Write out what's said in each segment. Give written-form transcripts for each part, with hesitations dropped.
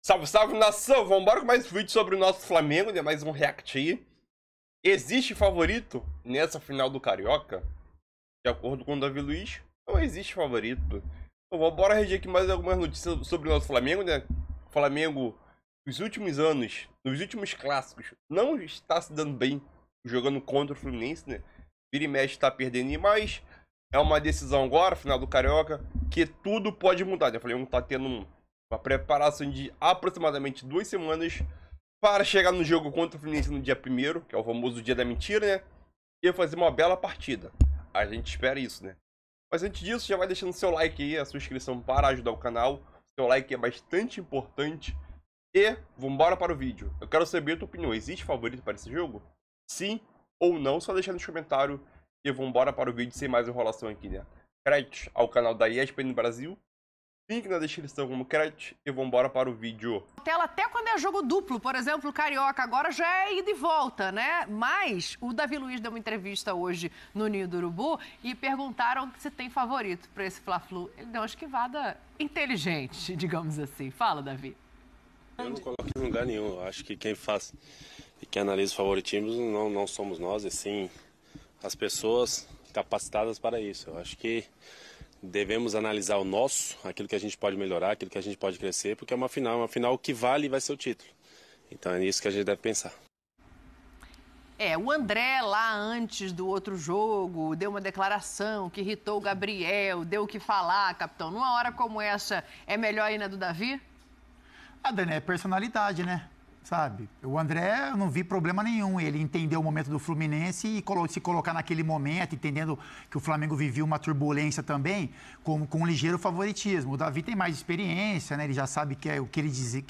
Salve, salve, nação! Vambora com mais um vídeo sobre o nosso Flamengo, né? Mais um react aí. Existe favorito nessa final do Carioca? De acordo com o Davi Luiz, não existe favorito. Então vambora reger aqui mais algumas notícias sobre o nosso Flamengo, né? O Flamengo, nos últimos anos, nos últimos clássicos, não está se dando bem jogando contra o Fluminense, né? Vira e mexe está perdendo, mas é uma decisão agora, final do Carioca, que tudo pode mudar, né? O Flamengo está tendo uma preparação de aproximadamente 2 semanas para chegar no jogo contra o Fluminense no dia 1º, que é o famoso dia da mentira, né? E fazer uma bela partida. A gente espera isso, né? Mas antes disso, já vai deixando seu like aí, a sua inscrição para ajudar o canal. Seu like é bastante importante. E vambora para o vídeo. Eu quero saber a tua opinião. Existe favorito para esse jogo? Sim ou não? Só deixa nos comentários. E vambora para o vídeo sem mais enrolação aqui, né? Créditos ao canal da ESPN Brasil. Link na descrição como crédito e vambora para o vídeo. Tela até quando é jogo duplo, por exemplo, o Carioca agora já é ida e volta, né? Mas o Davi Luiz deu uma entrevista hoje no Ninho do Urubu e perguntaram se tem favorito para esse Fla-Flu. Ele deu uma esquivada inteligente, digamos assim. Fala, Davi. Eu não coloco em lugar nenhum. Eu acho que quem faz e quem analisa os favoritismos não somos nós, e sim as pessoas capacitadas para isso. Eu acho que devemos analisar o nosso, aquilo que a gente pode melhorar, aquilo que a gente pode crescer, porque é uma final que vale e vai ser o título. Então é nisso que a gente deve pensar. O André lá antes do outro jogo deu uma declaração que irritou o Gabriel, deu o que falar, capitão. Numa hora como essa, é melhor ir na do Davi? Dani, é personalidade, né? Sabe? O André, eu não vi problema nenhum. Ele entendeu o momento do Fluminense e se colocar naquele momento, entendendo que o Flamengo vivia uma turbulência também, com um ligeiro favoritismo. O Davi tem mais experiência, né? Ele já sabe que é o que ele dizer,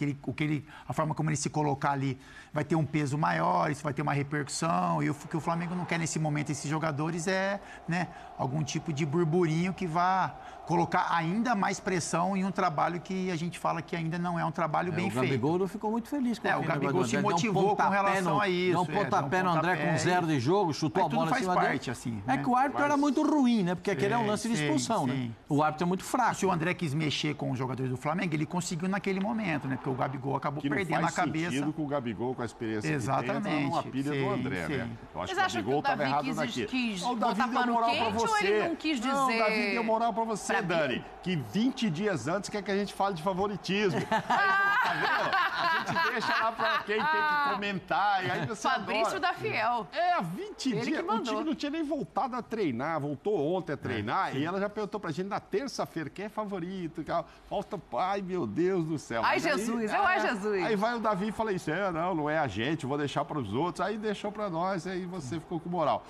a forma como ele se colocar ali vai ter um peso maior, isso vai ter uma repercussão. E o que o Flamengo não quer nesse momento, esses jogadores, é, né, algum tipo de burburinho que vá colocar ainda mais pressão em um trabalho que a gente fala que ainda não é um trabalho bem feito. O Gabigol não ficou muito feliz com o Gabigol se motivou com relação a isso. Deu um pontapé no André com 0 de jogo, chutou a bola em cima dele. Assim, é que o árbitro era muito ruim, né? Porque aquele é um lance de expulsão, né? O árbitro é muito fraco. Se o André quis mexer com os jogadores do Flamengo, ele conseguiu naquele momento, né? Porque o Gabigol acabou perdendo a cabeça. Sentido com o Gabigol, com a experiência exatamente, que tem, numa pilha do André, né? Eu acho que o Gabigol estava errado naquilo. O Davi deu moral pra você. Ele não quis dizer... Não, o Davi deu moral pra você, Dani. Que 20 dias antes quer que a gente fale de favoritismo. Aí, tá vendo? A gente deixa lá pra quem tem que comentar. E aí você Fabrício da Fiel. Há 20 dias. O time não tinha nem voltado a treinar. Voltou ontem a treinar. E ela já perguntou pra gente na terça-feira quem é favorito. Falta, ai meu Deus do céu. Ai, Jesus, ai, Jesus. Aí vai o Davi e fala isso. Não é a gente, vou deixar para os outros. Aí deixou pra nós, aí você ficou com moral.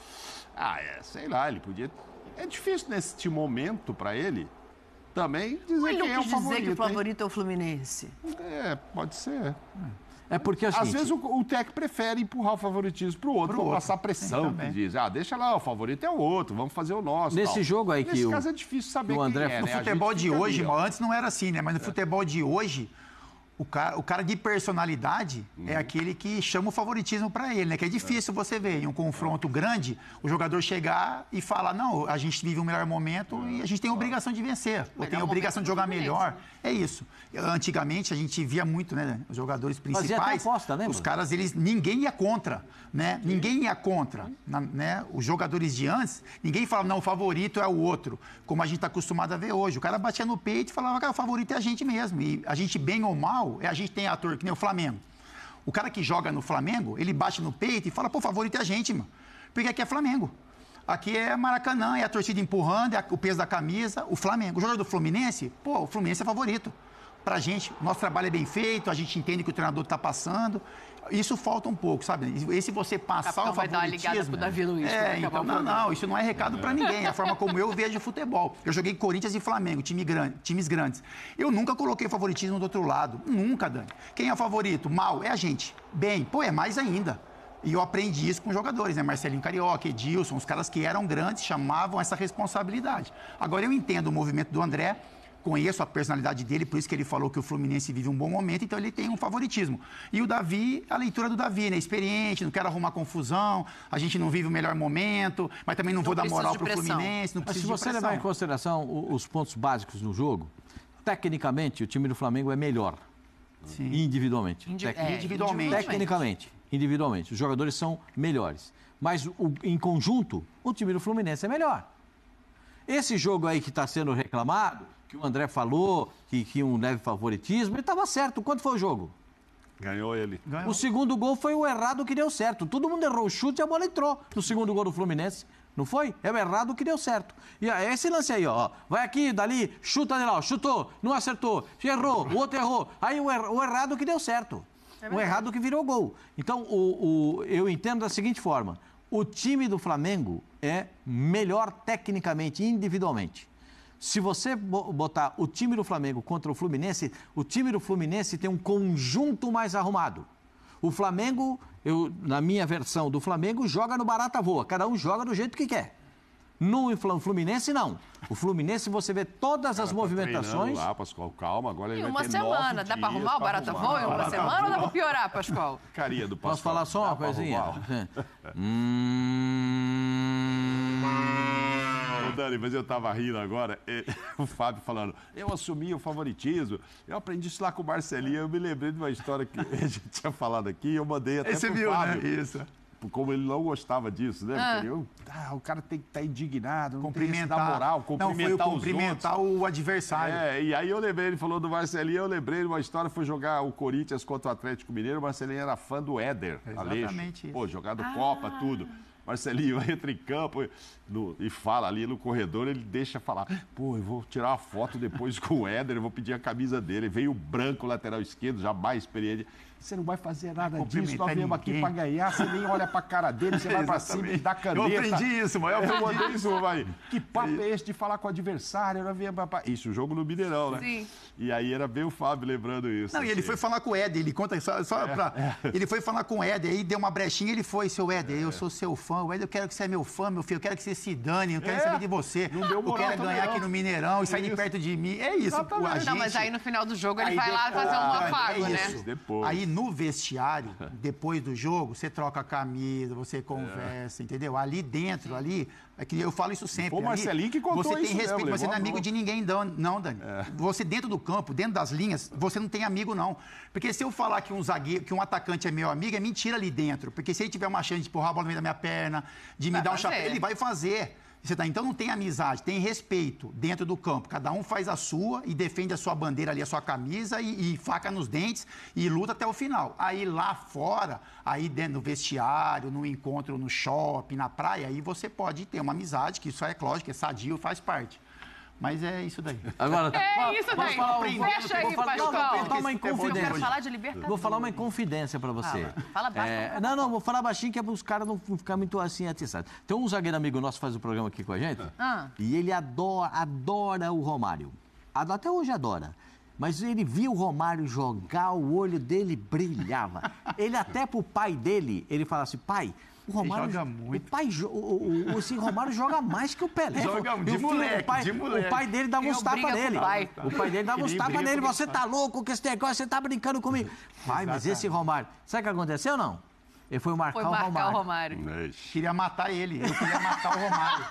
Sei lá, ele podia... É difícil neste momento pra ele também dizer quem é o favorito. Ele não quis dizer que o favorito é o Fluminense. Pode ser. É porque às vezes o técnico prefere empurrar o favoritismo pro outro, pra passar pressão. Que diz, deixa lá, o favorito é o outro, vamos fazer o nosso. Nesse jogo aí que nesse caso é difícil saber quem é, No futebol de hoje, antes não era assim, né? Mas no futebol de hoje, o cara de personalidade é aquele que chama o favoritismo para ele, né? Que é difícil você ver em um confronto grande o jogador chegar e falar, não, a gente vive um melhor momento e a gente tem a obrigação de vencer, ou tem a obrigação de jogar melhor. É isso. Antigamente a gente via muito, né? Os jogadores principais, fazia até aposta, né, os caras, ninguém ia contra, né? Ninguém ia contra, né? Os jogadores de antes, ninguém falava, não, o favorito é o outro, como a gente está acostumado a ver hoje. O cara batia no peito e falava, cara, o favorito é a gente mesmo. E a gente, bem ou mal, a gente tem ator que nem o Flamengo. O cara que joga no Flamengo, ele bate no peito e fala, pô, o favorito é a gente, mano. Porque aqui é Flamengo. Aqui é Maracanã, é a torcida empurrando, é o peso da camisa, o Flamengo. O jogador do Fluminense, o Fluminense é favorito. Pra gente, nosso trabalho é bem feito, a gente entende que o treinador tá passando. Isso falta um pouco, sabe? E se você passar o favoritismo... vai dar uma ligada pro Davi Luiz. Então, não, isso não é recado pra ninguém. É a forma como eu vejo futebol. Eu joguei Corinthians e Flamengo, times grandes. Eu nunca coloquei favoritismo do outro lado. Nunca, Dani. Quem é o favorito? Mal, é a gente. Bem, é mais ainda. E eu aprendi isso com jogadores, né? Marcelinho Carioca, Edilson, os caras que eram grandes chamavam essa responsabilidade. Agora, eu entendo o movimento do André, conheço a personalidade dele, por isso que ele falou que o Fluminense vive um bom momento, então ele tem um favoritismo. E o Davi, a leitura do Davi, né? Experiente, não quero arrumar confusão, a gente não vive o melhor momento, mas também não vou dar moral pro Fluminense, não precisa de pressão. Mas se você levar em consideração os pontos básicos no jogo, tecnicamente o time do Flamengo é melhor. Sim. Individualmente. Individualmente. Tecnicamente, individualmente. Os jogadores são melhores. Mas em conjunto, o time do Fluminense é melhor. Esse jogo aí que está sendo reclamado, que o André falou, que um leve favoritismo, ele estava certo. Quanto foi o jogo? Ganhou ele. O segundo gol foi o errado que deu certo. Todo mundo errou o chute e a bola entrou no segundo gol do Fluminense. Não foi? É o errado que deu certo. E esse lance aí, ó. Vai aqui, dali, chuta de lá, chutou, não acertou, errou, o outro errou. Aí o errado que deu certo. O errado que virou gol. Então, eu entendo da seguinte forma. O time do Flamengo é melhor tecnicamente, individualmente. Se você botar o time do Flamengo contra o time do Fluminense tem um conjunto mais arrumado. O Flamengo, na minha versão do Flamengo, joga no barata voa. Cada um joga do jeito que quer. No Fluminense, não. O Fluminense, você vê todas as movimentações. Lá, Pascoal, calma, agora ele em vai ter uma semana. Dá para arrumar o barata voa em uma semana ou dá para piorar, Pascoal? Carinha do Pascoal. Posso falar só uma coisinha? Ô, Dani, mas eu tava rindo agora, o Fábio falando, eu assumi o favoritismo, eu aprendi isso lá com o Marcelinho, eu me lembrei de uma história que a gente tinha falado aqui, eu mandei até Você pro viu, Fábio. né? Isso. Como ele não gostava disso, né? O cara tem que estar indignado, não tem que dar moral, cumprimentar o adversário. E aí eu lembrei, ele falou do Marcelinho, eu lembrei de uma história, foi jogar o Corinthians contra o Atlético Mineiro, o Marcelinho era fã do Éder, exatamente Aleixo. Pô, jogado Copa, tudo. Marcelinho entra em campo e fala ali no corredor, ele deixa falar, pô, eu vou tirar uma foto depois com o Éder, eu vou pedir a camisa dele. Veio o branco, lateral esquerdo, já mais experiente. Você não vai fazer nada disso, nós viemos aqui pra ganhar, você nem olha pra cara dele, você vai pra cima e dá caneta. Eu aprendi isso, mano. Eu mandei isso, vai. Que papo é esse de falar com o adversário? Isso, o jogo no Mineirão, né? Sim. E aí era bem o Fábio lembrando isso. Não, e ele foi falar com o Éder, ele conta Ele foi falar com o Éder, aí deu uma brechinha, ele foi, seu Éder, eu sou seu fã, o Éder, eu quero que você é meu fã, meu filho, eu quero que você se dane, eu quero saber de você. Não deu moral, eu quero ganhar aqui no Mineirão e sair de perto de mim. É isso, a gente... Não, mas aí no final do jogo ele vai lá fazer um afago, né? Depois. Aí no vestiário, depois do jogo, você troca a camisa, você conversa, entendeu? Ali dentro, é que eu falo isso sempre. O Marcelinho que contou você tem isso respeito, mesmo, você não é amigo de ninguém, não, Dani. Você dentro do campo, dentro das linhas, você não tem amigo, não. Porque se eu falar que um zagueiro, que um atacante é meu amigo, é mentira ali dentro. Porque se ele tiver uma chance de empurrar a bola no meio da minha perna, de me dar um chapéu, ele vai fazer. Então não tem amizade, tem respeito dentro do campo. Cada um faz a sua e defende a sua bandeira ali, a sua camisa e faca nos dentes e luta até o final. Aí lá fora, aí dentro do vestiário, no encontro no shopping, na praia, aí você pode ter uma amizade, que isso é lógico, é sadio, faz parte. Mas é isso daí. Agora, isso daí. Fecha aí, Pascoal. Vou dar uma inconfidência. Eu quero falar de Libertadores. Vou falar uma inconfidência pra você. Fala baixo. Não, vou falar baixinho que é para os caras não ficarem muito assim atiçados. Tem um zagueiro amigo nosso que faz o programa aqui com a gente. E ele adora o Romário. Até hoje adora. Mas ele via o Romário jogar, o olho dele brilhava. Ele até pro pai dele, ele fala assim, pai... O Romário joga muito. Esse Romário joga mais que o Pelé. Joga de moleque, de moleque. O pai dele dava uns tapas nele. O pai dele dava uns tapas nele. Você tá louco com esse negócio? Você tá brincando comigo. Pai, mas esse Romário... Sabe o que aconteceu, não? Ele foi marcar o Romário. Queria matar ele. Eu queria matar o Romário.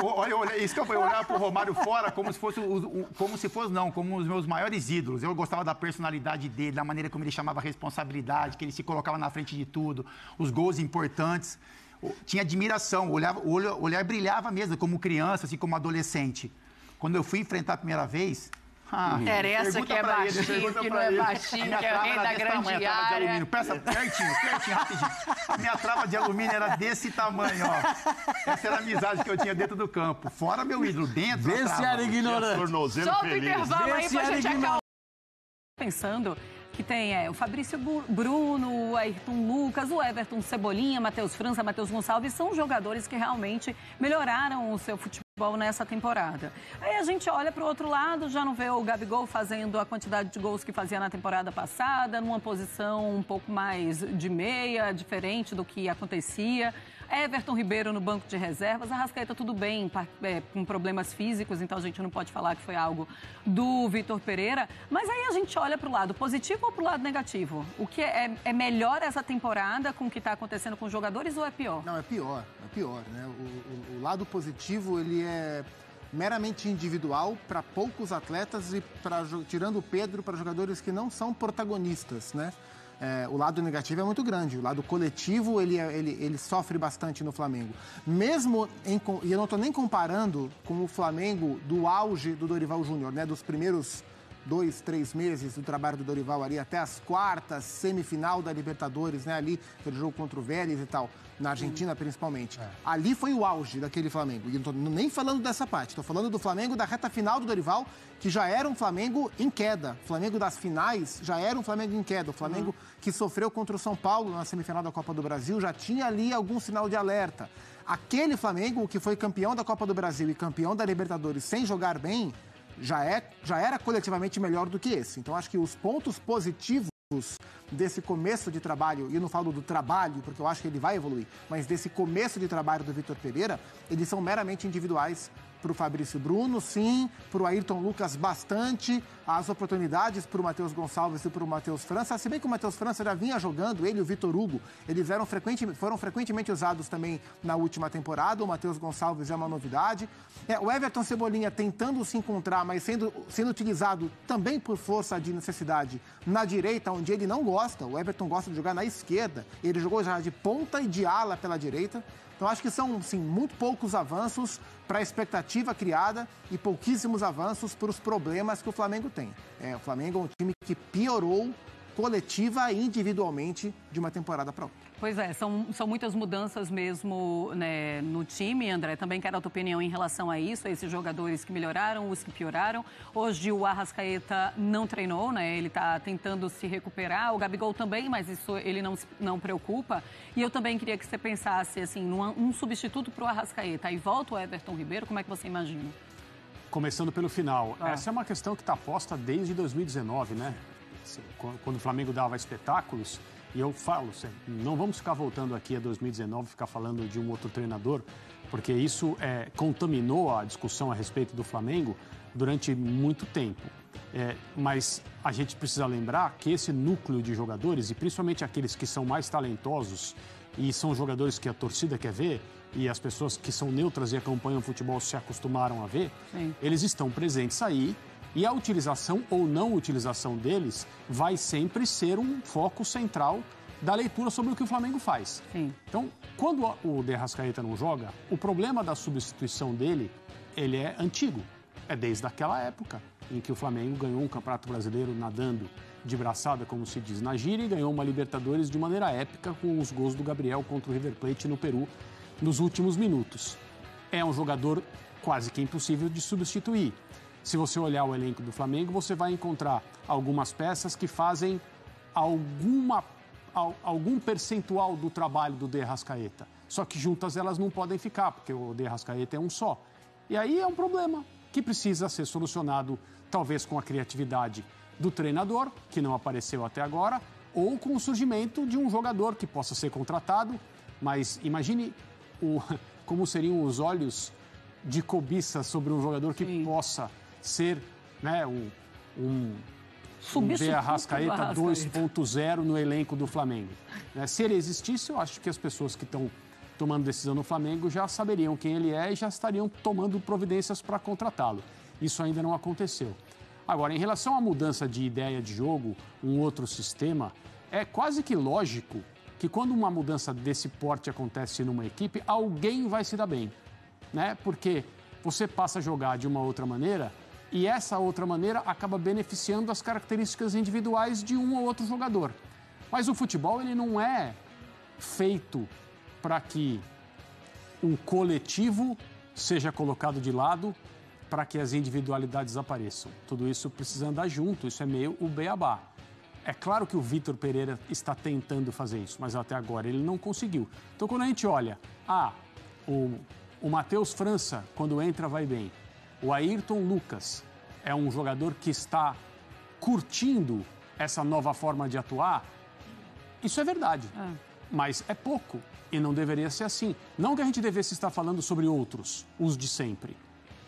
Olha, isso que eu fui olhar pro Romário fora como os meus maiores ídolos. Eu gostava da personalidade dele, da maneira como ele chamava a responsabilidade, que ele se colocava na frente de tudo, os gols importantes. Tinha admiração, o olhar brilhava mesmo, como criança, assim como adolescente. Quando eu fui enfrentar a primeira vez... interessa que é baixinho, que não é baixinho, que é o rei da grande área. Peça pertinho, rapidinho. A minha trava de alumínio era desse tamanho, ó. Essa era a amizade que eu tinha dentro do campo. Fora meu ídolo, dentro da trava. Vê se era ignorante. Solta o intervalo aí pra gente acalmar. Pensando que tem o Fabrício Bruno, o Ayrton Lucas, o Everton Cebolinha, Matheus França, Matheus Gonçalves, são jogadores que realmente melhoraram o seu futebol nessa temporada. Aí a gente olha para o outro lado, já não vê o Gabigol fazendo a quantidade de gols que fazia na temporada passada, numa posição um pouco mais de meia, diferente do que acontecia. Everton Ribeiro no banco de reservas, Arrascaeta tudo bem, com problemas físicos, então a gente não pode falar que foi algo do Vitor Pereira. Mas aí a gente olha para o lado positivo ou para o lado negativo? O que é melhor essa temporada com o que está acontecendo com os jogadores ou é pior? Não, é pior, né? O lado positivo, ele é meramente individual para poucos atletas e tirando o Pedro para jogadores que não são protagonistas, né? O lado negativo é muito grande, o lado coletivo ele sofre bastante no Flamengo. E eu não estou nem comparando com o Flamengo do auge do Dorival Júnior, né? Dos primeiros 2, 3 meses do trabalho do Dorival ali, até as quartas, semifinal da Libertadores, né? Ali, aquele jogo contra o Vélez e tal, na Argentina principalmente. Ali foi o auge daquele Flamengo. E eu não estou nem falando dessa parte, estou falando do Flamengo da reta final do Dorival, que já era um Flamengo em queda. O Flamengo das finais já era um Flamengo em queda. O Flamengo que sofreu contra o São Paulo na semifinal da Copa do Brasil já tinha ali algum sinal de alerta. Aquele Flamengo que foi campeão da Copa do Brasil e campeão da Libertadores sem jogar bem, já era coletivamente melhor do que esse. Então, acho que os pontos positivos desse começo de trabalho, e eu não falo do trabalho, porque eu acho que ele vai evoluir, mas desse começo de trabalho do Vitor Pereira, eles são meramente individuais. Para o Fabrício Bruno, sim. Para o Ayrton Lucas, bastante. As oportunidades para o Matheus Gonçalves e para o Matheus França. Se bem que o Matheus França já vinha jogando, ele e o Vitor Hugo, eles foram frequentemente usados também na última temporada. O Matheus Gonçalves é uma novidade. O Everton Cebolinha tentando se encontrar, mas sendo utilizado também por força de necessidade na direita, onde ele não gosta. O Everton gosta de jogar na esquerda. Ele jogou já de ponta e de ala pela direita. Então, acho que são, sim, muito poucos avanços para a expectativa criada e pouquíssimos avanços para os problemas que o Flamengo tem. O Flamengo é um time que piorou coletiva e individualmente de uma temporada para outra. Pois é, são muitas mudanças mesmo, né, no time, André. Também quero a tua opinião em relação a isso, a esses jogadores que melhoraram, os que pioraram. Hoje o Arrascaeta não treinou, né? Ele está tentando se recuperar. O Gabigol também, mas isso ele não preocupa. E eu também queria que você pensasse assim, num substituto para o Arrascaeta. Aí volta o Everton Ribeiro, como é que você imagina? Começando pelo final. Essa é uma questão que está posta desde 2019, né? Quando o Flamengo dava espetáculos. E eu falo, não vamos ficar voltando aqui a 2019, ficar falando de um outro treinador, porque isso contaminou a discussão a respeito do Flamengo durante muito tempo. Mas a gente precisa lembrar que esse núcleo de jogadores, e principalmente aqueles que são mais talentosos e são jogadores que a torcida quer ver, e as pessoas que são neutras e acompanham o futebol se acostumaram a ver, sim, eles estão presentes aí. E a utilização ou não utilização deles vai sempre ser um foco central da leitura sobre o que o Flamengo faz. Sim. Então, quando o De Arrascaeta não joga, o problema da substituição dele, ele é antigo. É desde aquela época em que o Flamengo ganhou um Campeonato Brasileiro nadando de braçada, como se diz na gíria, e ganhou uma Libertadores de maneira épica com os gols do Gabriel contra o River Plate no Peru nos últimos minutos. É um jogador quase que impossível de substituir. Se você olhar o elenco do Flamengo, você vai encontrar algumas peças que fazem algum percentual do trabalho do De Arrascaeta. Só que juntas elas não podem ficar, porque o De Arrascaeta é um só. E aí é um problema que precisa ser solucionado, talvez com a criatividade do treinador, que não apareceu até agora, ou com o surgimento de um jogador que possa ser contratado. Mas imagine como seriam os olhos de cobiça sobre um jogador que sim, possa ser, né, um De Arrascaeta 2.0 no elenco do Flamengo. Se ele existisse, eu acho que as pessoas que estão tomando decisão no Flamengo já saberiam quem ele é e já estariam tomando providências para contratá-lo. Isso ainda não aconteceu. Agora, em relação à mudança de ideia de jogo, um outro sistema, é quase que lógico que quando uma mudança desse porte acontece numa equipe, alguém vai se dar bem, né? Porque você passa a jogar de uma outra maneira e essa outra maneira acaba beneficiando as características individuais de um ou outro jogador. Mas o futebol, ele não é feito para que um coletivo seja colocado de lado para que as individualidades apareçam. Tudo isso precisa andar junto, isso é meio o beabá. É claro que o Vitor Pereira está tentando fazer isso, mas até agora ele não conseguiu. Então, quando a gente olha, o Matheus França, quando entra, vai bem. O Ayrton Lucas é um jogador que está curtindo essa nova forma de atuar. Isso é verdade, mas é pouco e não deveria ser assim. Não que a gente devesse estar falando sobre outros, os de sempre.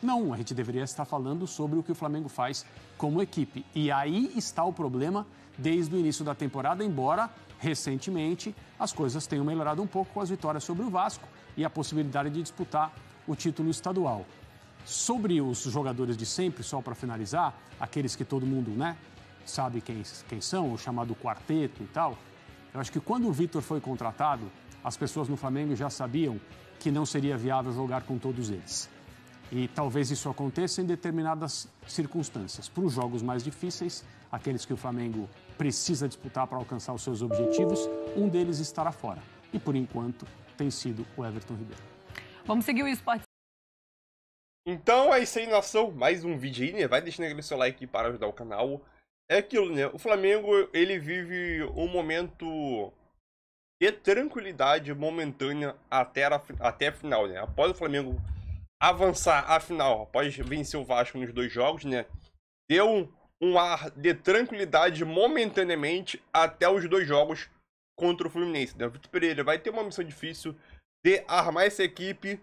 Não, a gente deveria estar falando sobre o que o Flamengo faz como equipe. E aí está o problema desde o início da temporada, embora recentemente as coisas tenham melhorado um pouco com as vitórias sobre o Vasco e a possibilidade de disputar o título estadual. Sobre os jogadores de sempre, só para finalizar, aqueles que todo mundo, né, sabe quem são, o chamado quarteto e tal, eu acho que quando o Vitor foi contratado, as pessoas no Flamengo já sabiam que não seria viável jogar com todos eles. E talvez isso aconteça em determinadas circunstâncias. Para os jogos mais difíceis, aqueles que o Flamengo precisa disputar para alcançar os seus objetivos, um deles estará fora. E, por enquanto, tem sido o Everton Ribeiro. Vamos seguir o esporte. Então é isso aí, nação. Mais um vídeo aí, né? Vai deixando aquele seu like para ajudar o canal. É aquilo, né? O Flamengo, ele vive um momento de tranquilidade momentânea até a final, né? Após o Flamengo avançar a final, após vencer o Vasco nos 2 jogos, né? Deu um ar de tranquilidade momentaneamente até os 2 jogos contra o Fluminense, né? O Vitor Pereira vai ter uma missão difícil de armar essa equipe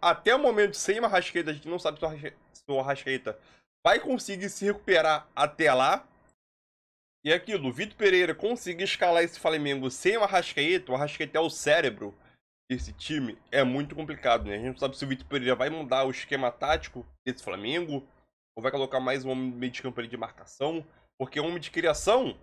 até o momento sem uma Arrascaeta. A gente não sabe se o Arrascaeta vai conseguir se recuperar até lá. E aquilo, o Vitor Pereira conseguir escalar esse Flamengo sem o Arrascaeta é o cérebro desse time, é muito complicado, né? A gente não sabe se o Vitor Pereira vai mudar o esquema tático desse Flamengo, ou vai colocar mais um homem no meio de campo ali de marcação, porque o homem de criação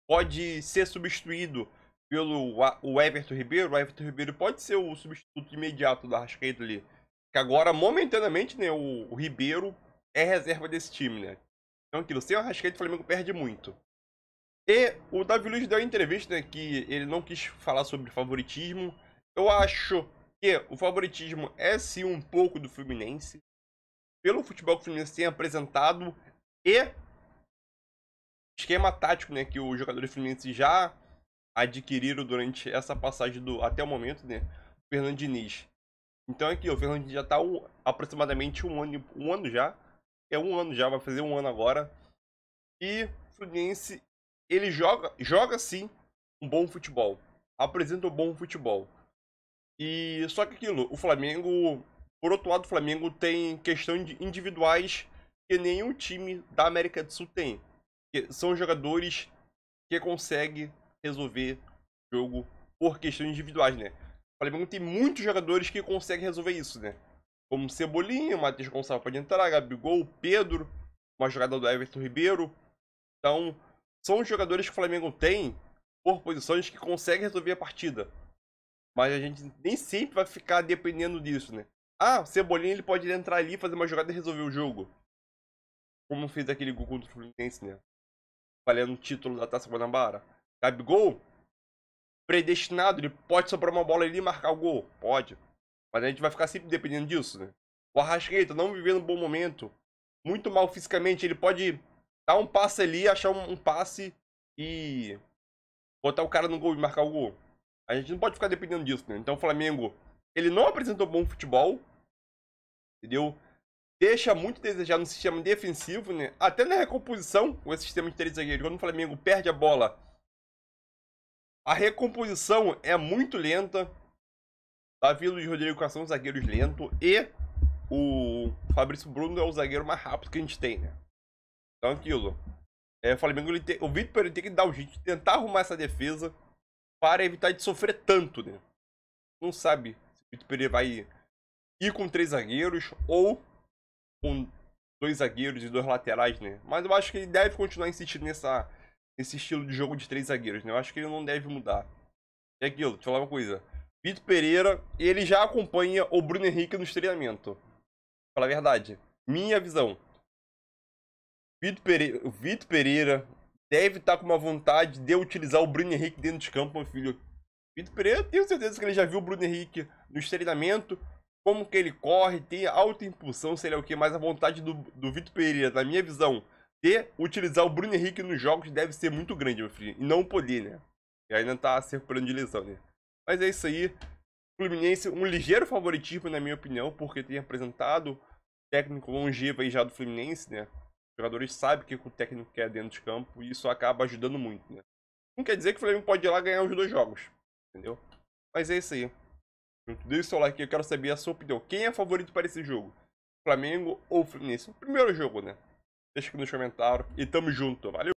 pode ser substituído pelo o Everton Ribeiro. O Everton Ribeiro pode ser o substituto imediato do Arrascaeta ali. Que agora, momentaneamente, né, o Ribeiro é reserva desse time, né? Então, aquilo, sem o Arrascaeta, o Flamengo perde muito. E o Davi Luiz deu uma entrevista, né, que ele não quis falar sobre favoritismo. Eu acho que o favoritismo é sim um pouco do Fluminense, pelo futebol que o Fluminense tem apresentado e esquema tático, né, que os jogadores do Fluminense já adquiriram durante essa passagem até o momento, né, o Fernando Diniz. Então aqui, o Fernando Diniz já está aproximadamente um ano já. É um ano já, vai fazer um ano agora. E o Fluminense, ele joga sim um bom futebol. Apresenta um bom futebol. E só que aquilo, o Flamengo, por outro lado, o Flamengo tem questão de individuais que nenhum time da América do Sul tem. Que são jogadores que conseguem resolver o jogo por questões individuais, né? O Flamengo tem muitos jogadores que conseguem resolver isso, né? Como Cebolinha, Matheus Gonçalves pode entrar, Gabigol, Pedro, uma jogada do Everton Ribeiro. Então, são os jogadores que o Flamengo tem por posições que conseguem resolver a partida. Mas a gente nem sempre vai ficar dependendo disso, né? Ah, o Cebolinha ele pode entrar ali, fazer uma jogada e resolver o jogo. Como fez aquele gol contra o Fluminense, né? Valendo o título da Taça Guanabara. Gabigol, predestinado, ele pode sobrar uma bola ali e marcar o gol. Pode. Mas a gente vai ficar sempre dependendo disso, né? O Arrascaeta não vivendo um bom momento, muito mal fisicamente, ele pode dar um passe ali, achar um passe e botar o cara no gol e marcar o gol. A gente não pode ficar dependendo disso, né? Então o Flamengo, ele não apresentou bom futebol, entendeu? Deixa muito a desejar no sistema defensivo, né? Até na recomposição, com esse sistema de 3 zagueiros, quando o Flamengo perde a bola, a recomposição é muito lenta. Davi Luiz e Rodrigo Cação são zagueiros lentos. E o Fabrício Bruno é o zagueiro mais rápido que a gente tem, né? Então aquilo. O Flamengo, o Vitor tem que dar um jeito de tentar arrumar essa defesa para evitar de sofrer tanto, né? Não sabe se o Vitor Pereira vai ir com 3 zagueiros ou com 2 zagueiros e 2 laterais, né? Mas eu acho que ele deve continuar insistindo nesse estilo de jogo de 3 zagueiros, né? Eu acho que ele não deve mudar. É aquilo, deixa eu falar uma coisa. Vitor Pereira, ele já acompanha o Bruno Henrique nos treinamentos. Fala a verdade. Minha visão. O Vitor Pereira deve estar com uma vontade de utilizar o Bruno Henrique dentro de campo, meu filho. Vitor Pereira, tenho certeza que ele já viu o Bruno Henrique nos treinamentos, como que ele corre, tem alta impulsão, sei lá o que, mas a vontade do Vitor Pereira, na minha visão, de utilizar o Bruno Henrique nos jogos deve ser muito grande, meu filho. E não poder, né? E ainda tá se recuperando de lesão, né? Mas é isso aí. Fluminense, um ligeiro favoritismo, na minha opinião, porque tem apresentado técnico longevo aí já do Fluminense, né? Os jogadores sabem o que o técnico quer dentro de campo e isso acaba ajudando muito, né? Não quer dizer que o Flamengo pode ir lá ganhar os 2 jogos, entendeu? Mas é isso aí. Deixa o seu like, eu quero saber a sua opinião. Quem é favorito para esse jogo? Flamengo ou Fluminense? O primeiro jogo, né? Deixa aqui nos comentários e tamo junto, valeu!